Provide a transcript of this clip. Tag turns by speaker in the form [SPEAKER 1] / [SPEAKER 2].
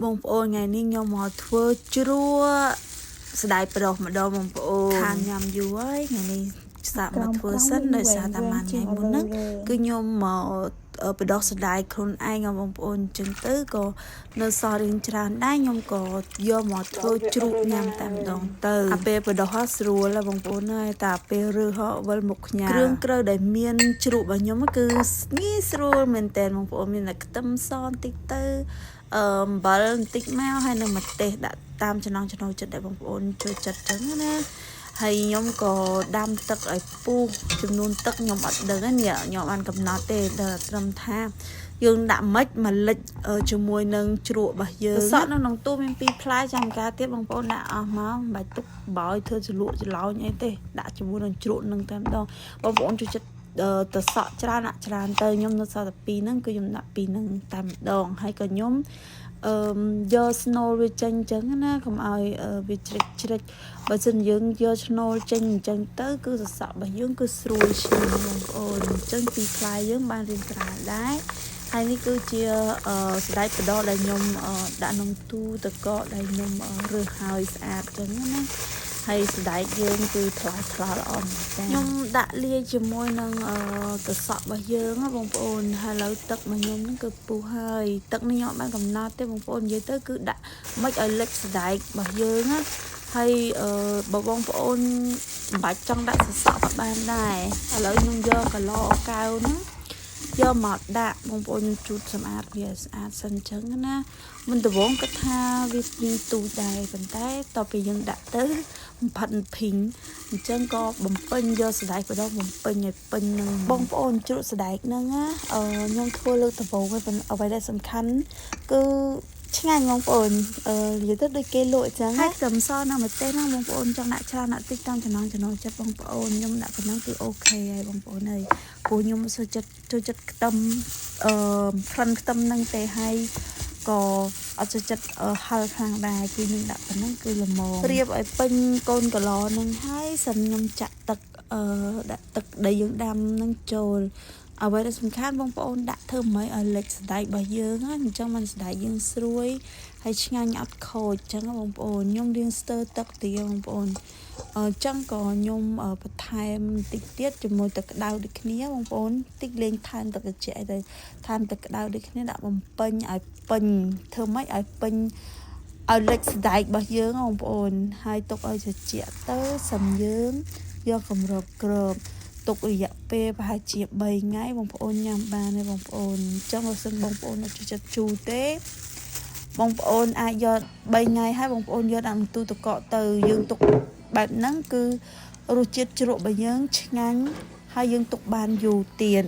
[SPEAKER 1] បងប្អូនថ្ងៃនេះខ្ញុំមកធ្វើជ្រក់ស្ដាយប្រុសម្ដងបងប្អូនខានញ៉ាំយូរហើយថ្ងៃនេះសាកមកធ្វើសិនដោយសារតែមួយថ្ងៃមុនហ្នឹងគឺខ្ញុំមកបដោះស្ដាយខ្លួនឯងបងប្អូនអញ្ចឹងទៅក៏នៅសល់រៀងច្រើនដែរខ្ញុំក៏យកមកធ្វើជ្រូកញ៉ាំតែម្ដងទៅអាពេលបដោះស្រួលបងប្អូនហើយតែពេលរើសវិលមុខញ៉ាំគ្រឿងក្រៅដែលមានជ្រូករបស់ខ្ញុំគឺងាយស្រួលមែនតើបងប្អូនមានតែខ្ទឹមសបន្តិចទៅអំបិលបន្តិចមកហើយនឹងម្ទេសដាក់តាមចំណង់ចំណូលចិត្តដែលបងប្អូនចូលចិត្តចឹងណាហើយខ្ញុំក៏ដាំទឹកឲ្យពុះចំនួនទឹកខ្ញុំអត់ដឹងទេនេះខ្ញុំបានកំណត់ទេដល់ត្រឹមថាយើងដាក់ម៉េចមួយលិចជាមួយនឹងជ្រក់របស់យើងសក់នៅក្នុងទូមាន2ផ្លែចាំការទៀតបងប្អូនដាក់អស់មកមិនបាច់ទុកបោយធ្វើជ្រលក់ច្រឡោញអីទេដាក់ជាមួយនឹងជ្រក់នឹងតែម្ដងបងប្អូនចូលចិត្តទៅសក់ច្រើនដាក់ច្រើនទៅខ្ញុំនៅសល់តែ2ហ្នឹងគឺខ្ញុំដាក់2ហ្នឹងតែម្ដងហើយក៏ខ្ញុំយកស្នូលវាចេញអញ្ចឹងណាកុំឲ្យវាជ្រិចបើមិនយើងយកស្នូលចេញអញ្ចឹងទៅគឺសសក់របស់យើងគឺស្រួលឈ្ងុយបងប្អូនអញ្ចឹង2ផ្លែយើងបានរៀងក្រាលដែរហើយនេះគឺជាស្ដាយបដោះដែលខ្ញុំដាក់ក្នុងទូទឹកកកដែលខ្ញុំរើសហើយស្អាតអញ្ចឹងណាហើយស្ដែកយើងគឺថ្លាល្អមែនតើខ្ញុំដាក់លាយជាមួយនឹងទឹកសក់របស់យើងបងប្អូនហើយឥឡូវទឹករបស់ខ្ញុំហ្នឹងគឺពុះហើយទឹកនេះខ្ញុំបានកំណត់ទេបងប្អូននិយាយទៅគឺដាក់មិនឲ្យលិចស្ដែករបស់យើងណាហើយបើបងប្អូនមិនបាច់ចង់ដាក់សសក់ក៏បានដែរឥឡូវខ្ញុំយកកន្លកៅហ្នឹងយកមកដាក់បងប្អូនខ្ញុំជូតសម្អាតវាស្អាតសិនអញ្ចឹងណាមិនដំបងគាត់ថាវាមានទូចដែរប៉ុន្តែតទៅយើងដាក់ទៅបំផិតភីងអញ្ចឹងក៏បំពេញយកស្ដែកបដោះបំពេញឲ្យពេញនឹងបងប្អូនជ្រក់ស្ដែកហ្នឹងណាខ្ញុំធ្វើលើកដំបូងហើយអ្វីដែលសំខាន់គឺឆ្ងាញ់បងប្អូននិយាយទៅដូចគេលក់អញ្ចឹងហើយខ្ទឹមសនៅម្ទេសហ្នឹងបងប្អូនចង់ដាក់ច្រើនដាក់តិចតាមចំណង់ចំណូលចិត្តបងប្អូនខ្ញុំដាក់ប៉ុណ្ណឹងគឺអូខេហើយបងប្អូនហើយព្រោះខ្ញុំចូលចិត្តខ្ទឹមក្លិនខ្ទឹមហ្នឹងទេហើយក៏អត់ចូលចិត្តហឹរខ្លាំងដែរគឺខ្ញុំដាក់ប៉ុណ្ណឹងគឺល្មមរៀបឲ្យពេញកូនកន្លហ្នឹងហើយសិនខ្ញុំចាក់ទឹកដាក់ទឹកដែលយើងដាំហ្នឹងចូលអ្វីដែលសំខាន់បងប្អូនដាក់ធ្វើម៉េចឲ្យលិចស្ដែករបស់យើងណាអញ្ចឹងមិនស្ដែកយើងស្រួយហើយឆ្ងាញ់អត់ខូចអញ្ចឹងបងប្អូនខ្ញុំរៀងស្ទើរទឹកទៀតបងប្អូនអញ្ចឹងក៏ខ្ញុំបន្ថែមតិចទៀតជាមួយទឹកក្តៅដូចគ្នាបងប្អូនតិចលេងថែមទឹកត្រជាក់ទៅថែមទឹកក្តៅដូចគ្នាដាក់បំពេញឲ្យពេញធ្វើម៉េចឲ្យពេញឲ្យលិចស្ដែករបស់យើងបងប្អូនហើយទុកឲ្យត្រជាក់ទៅសិនយើងយកកម្របគ្របទុករយៈពេលប្រហែលជា3ថ្ងៃបងប្អូនញ៉ាំបានទេបងប្អូនអញ្ចឹងបើសិនបងប្អូនអត់ចូលចិត្តជូរទេបងប្អូនអាចយក3ថ្ងៃហើយបងប្អូនយកដាក់ទូទឹកកកទៅយើងទុកបែបហ្នឹងគឺរសជាតិជ្រក់របស់យើងឆ្ងាញ់ហើយយើងទុកបានយូរទៀត